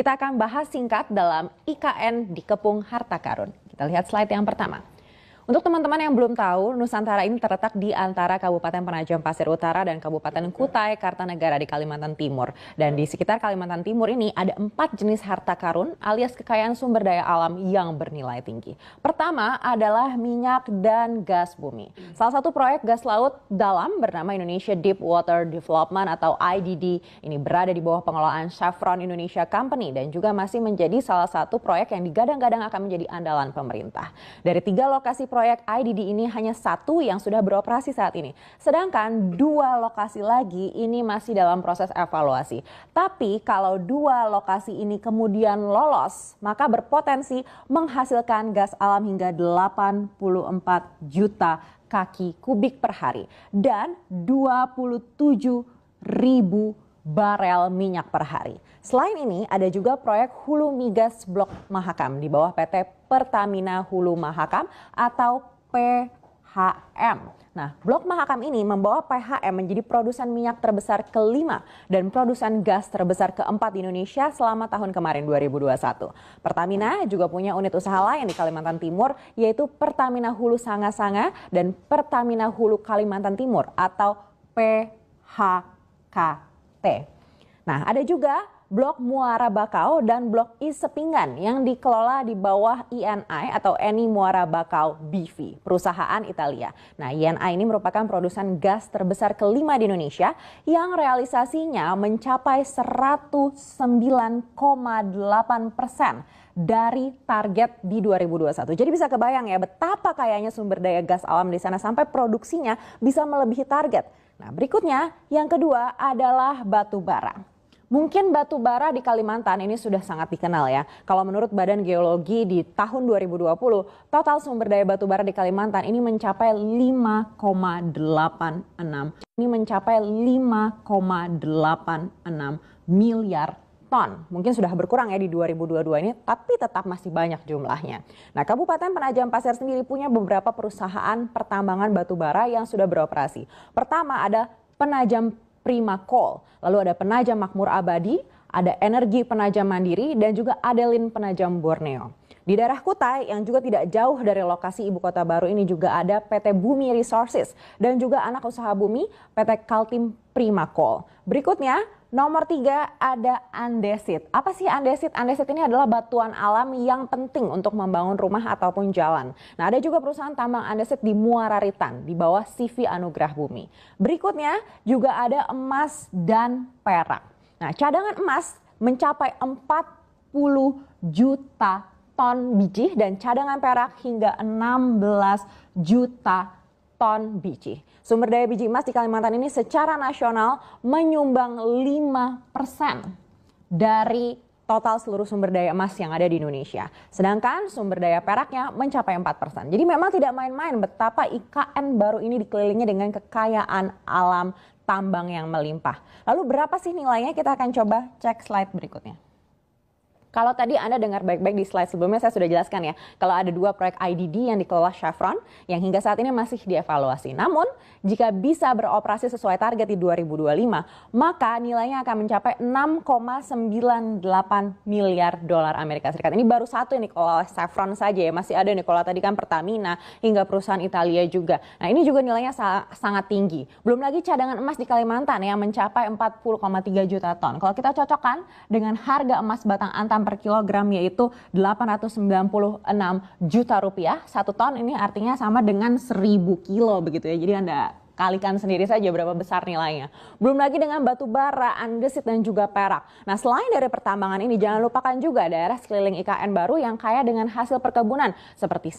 Kita akan bahas singkat dalam IKN Dikepung Harta Karun. Kita lihat slide yang pertama. Untuk teman-teman yang belum tahu, Nusantara ini terletak di antara Kabupaten Penajam Pasir Utara dan Kabupaten Kutai Kartanegara di Kalimantan Timur. Dan di sekitar Kalimantan Timur ini ada 4 jenis harta karun alias kekayaan sumber daya alam yang bernilai tinggi. Pertama adalah minyak dan gas bumi. Salah satu proyek gas laut dalam bernama Indonesia Deep Water Development atau IDD ini berada di bawah pengelolaan Chevron Indonesia Company dan juga masih menjadi salah satu proyek yang digadang-gadang akan menjadi andalan pemerintah. Dari 3 lokasi proyek IDD ini hanya 1 yang sudah beroperasi saat ini. Sedangkan 2 lokasi lagi ini masih dalam proses evaluasi. Tapi kalau 2 lokasi ini kemudian lolos, maka berpotensi menghasilkan gas alam hingga 84 juta kaki kubik per hari dan 27 ribu barel minyak per hari. Selain ini ada juga proyek Hulu Migas Blok Mahakam di bawah PT Pertamina Hulu Mahakam atau PHM. Nah, Blok Mahakam ini membawa PHM menjadi produsen minyak terbesar kelima dan produsen gas terbesar keempat di Indonesia selama tahun kemarin 2021. Pertamina juga punya unit usaha lain di Kalimantan Timur yaitu Pertamina Hulu Sanga-Sanga dan Pertamina Hulu Kalimantan Timur atau PHKT. Nah, ada juga Blok Muara Bakau dan Blok I Sepinggan yang dikelola di bawah INI atau Eni Muara Bakau BV, perusahaan Italia. Nah, INI ini merupakan produsen gas terbesar kelima di Indonesia yang realisasinya mencapai 109,8% dari target di 2021. Jadi bisa kebayang ya betapa kayanya sumber daya gas alam di sana sampai produksinya bisa melebihi target. Nah, berikutnya yang kedua adalah batu bara. Mungkin batu bara di Kalimantan ini sudah sangat dikenal ya. Kalau menurut Badan Geologi di tahun 2020, total sumber daya batu bara di Kalimantan ini mencapai 5,86 miliar ton. Mungkin sudah berkurang ya di 2022 ini, tapi tetap masih banyak jumlahnya. Nah, Kabupaten Penajam Pasir sendiri punya beberapa perusahaan pertambangan batu bara yang sudah beroperasi. Pertama ada Penajam Prima Coal, lalu ada Penajam Makmur Abadi, ada Energi Penajam Mandiri, dan juga Adeline Penajam Borneo. Di daerah Kutai yang juga tidak jauh dari lokasi ibu kota baru ini juga ada PT Bumi Resources dan juga anak usaha bumi PT Kaltim Prima Coal. Berikutnya nomor 3 ada andesit. Apa sih andesit? Andesit ini adalah batuan alam yang penting untuk membangun rumah ataupun jalan. Nah, ada juga perusahaan tambang andesit di Muara Ritan di bawah CV Anugrah Bumi. Berikutnya juga ada emas dan perak. Nah, cadangan emas mencapai 40 juta ton biji dan cadangan perak hingga 16 juta ton biji. Sumber daya biji emas di Kalimantan ini secara nasional menyumbang 5% dari total seluruh sumber daya emas yang ada di Indonesia. Sedangkan sumber daya peraknya mencapai 4%. Jadi memang tidak main-main betapa IKN baru ini dikelilingi dengan kekayaan alam tambang yang melimpah. Lalu berapa sih nilainya? Kita akan coba cek slide berikutnya. Kalau tadi Anda dengar baik-baik di slide sebelumnya saya sudah jelaskan ya, kalau ada 2 proyek IDD yang dikelola Chevron yang hingga saat ini masih dievaluasi. Namun jika bisa beroperasi sesuai target di 2025, maka nilainya akan mencapai 6,98 miliar dolar Amerika Serikat. Ini baru satu yang dikelola Chevron saja ya, masih ada yang dikelola tadi kan Pertamina hingga perusahaan Italia juga. Nah, ini juga nilainya sangat tinggi. Belum lagi cadangan emas di Kalimantan yang mencapai 40,3 juta ton. Kalau kita cocokkan dengan harga emas batang antam per kilogram yaitu 896 juta rupiah. 1 ton ini artinya sama dengan 1000 kilo begitu ya. Jadi Anda kalikan sendiri saja berapa besar nilainya. Belum lagi dengan batu bara, andesit dan juga perak. Nah, selain dari pertambangan ini jangan lupakan juga daerah sekeliling IKN baru yang kaya dengan hasil perkebunan seperti